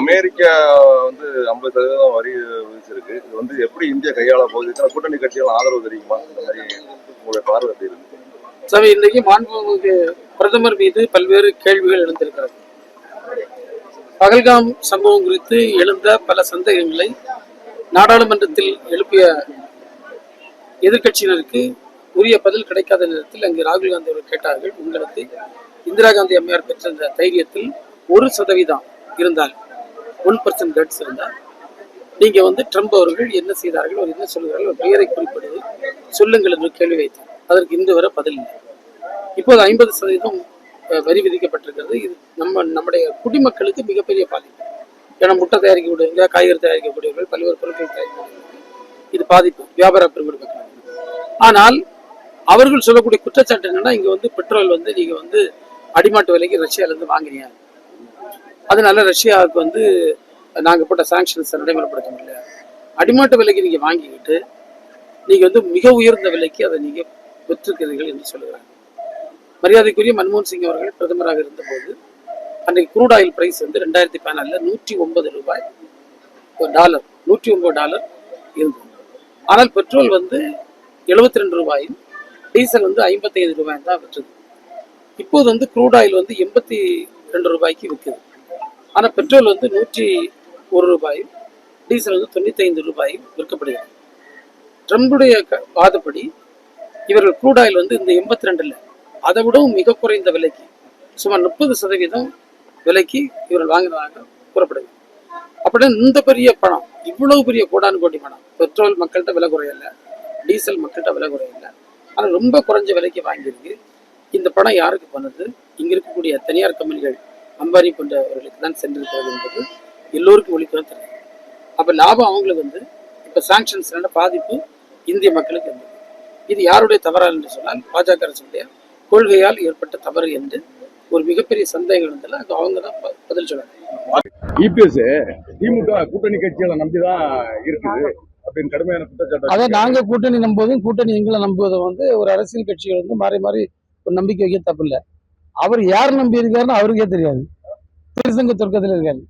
America 50% வரி விதிச்சிருக்கு. இது எப்படி இந்தியா கையாள போகுது? கூட்டணி கட்சிகள் ஆதரவு தெரியுமா? இந்த மாதிரி உங்களுடைய பார்வை எப்படி இருக்கு? சரி, இன்றைக்கு மாண்புமிகு பிரதமர் மீது பல்வேறு கேள்விகள் எழுந்திருக்கிறது. பகல்காம் சம்பவம் குறித்து எழுந்த பல சந்தேகங்களை நாடாளுமன்றத்தில் எழுப்பிய எதிர்கட்சியினருக்கு உரிய பதில் கிடைக்காத நேரத்தில் அங்கு ராகுல் காந்தி அவர்கள் கேட்டார்கள், உங்களுக்கு இந்திரா காந்தி அம்மையார் பெற்ற இந்த தைரியத்தில் 1% இருந்தால் 1% கட்ஸ் இருந்தால் நீங்க ட்ரம்ப் அவர்கள் என்ன செய்தார்கள், அவர் என்ன சொல்கிறார்கள், ஒரு பெயரை குறிப்பிடுவது சொல்லுங்கள் என்று கேள்வி வைத்தார். அதற்கு இன்று வரை பதில் இல்லை. இப்போது 50% வரி விதிக்கப்பட்டிருக்கிறது. இது நம்முடைய குடிமக்களுக்கு மிகப்பெரிய பாதிப்பு. ஏன்னா முட்டை தயாரிக்கக்கூடிய, காய்கறி தயாரிக்கக்கூடியவர்கள், பல்வேறு பொருட்கள் தயாரிக்கக்கூடியவர்கள் இது பாதிப்பு வியாபார பெருங்குடி மக்கள். ஆனால் அவர்கள் சொல்லக்கூடிய குற்றச்சாட்டு என்னன்னா, இங்க பெட்ரோல் நீங்க அடிமாட்டு விலைக்கு ரஷ்யால இருந்து வாங்கினீங்க, அதனால ரஷ்யாவுக்கு நாங்க போட்ட சாங்ஷன்ஸ் நடைமுறைப்படுத்த முடியல. அடிமாட்டு விலைக்கு நீங்க வாங்கிக்கிட்டு நீங்க மிக உயர்ந்த விலைக்கு அதை நீங்க பெற்றிருக்கிறீர்கள் என்று சொல்லுகிறாங்க. மரியாதைக்குரிய மன்மோகன் சிங் அவர்கள் பிரதமராக இருந்தபோது அன்றைக்கு குரூட் ஆயில் பிரைஸ் 2014 $109 டாலர், $109 இருந்தது. ஆனால் பெட்ரோல் 72 ரூபாயும் டீசல் 55 ரூபாயும் தான் விற்றது. இப்போது குரூட் ஆயில் 82 ரூபாய்க்கு விற்குது. ஆனால் பெட்ரோல் 101 ரூபாயும் டீசல் 95 ரூபாயும் விற்கப்படுகிறது. ட்ரம்புடைய வாதப்படி இவர்கள் குரூட் ஆயில் இந்த 82 அதை விடவும் மிக குறைந்த விலைக்கு, சுமார் 30% விலைக்கு இவர்கள் வாங்கினதாக கூறப்படுது. அப்படின்னா இந்த பெரிய பணம், இவ்வளவு பெரிய கோடானு கோடி பணம், பெட்ரோல் மக்கள்கிட்ட விலை குறையல, டீசல் மக்கள்கிட்ட விலை குறையல, ஆனால் ரொம்ப குறைஞ்ச விலைக்கு வாங்கியிருக்கு. இந்த பணம் யாருக்கு பண்ணுது? இங்க இருக்கக்கூடிய தனியார் கம்பெனிகள், அம்பானி போன்றவர்களுக்கு தான் சென்றிருக்கிறது என்பது எல்லோருக்கும் ஒழிக்கணும் தெரியும். அப்ப லாபம் அவங்களுக்கு இப்ப சாங்ஷன்ஸ் பாதிப்பு இந்திய மக்களுக்கு இருந்தது. இது யாருடைய தவறால் என்று சொன்னால் பாஜக அரசுடைய கொள்கையால் ஏற்பட்ட தவறு என்று ஒரு மிகப்பெரிய சந்தேகம் இருந்தல, அது அவங்க தான் பதில் சொல்றாங்க. இபிஎஸ் திமுக கூட்டணி கட்சிகளை நம்பிதான் இருக்குது அப்படின்னு கடுமையான குற்றச்சாட்டு. அதை நாங்க கூட்டணி நம்புவதும் கூட்டணி எங்களை நம்புவதும் ஒரு அரசியல் கட்சிகள் மாறி மாறி ஒரு நம்பிக்கை வைக்க தப்பு இல்லை. அவர் யார் நம்பி இருக்காருன்னு அவருக்கே தெரியாது. திருசங்க சொர்க்கத்தில் இருக்காரு.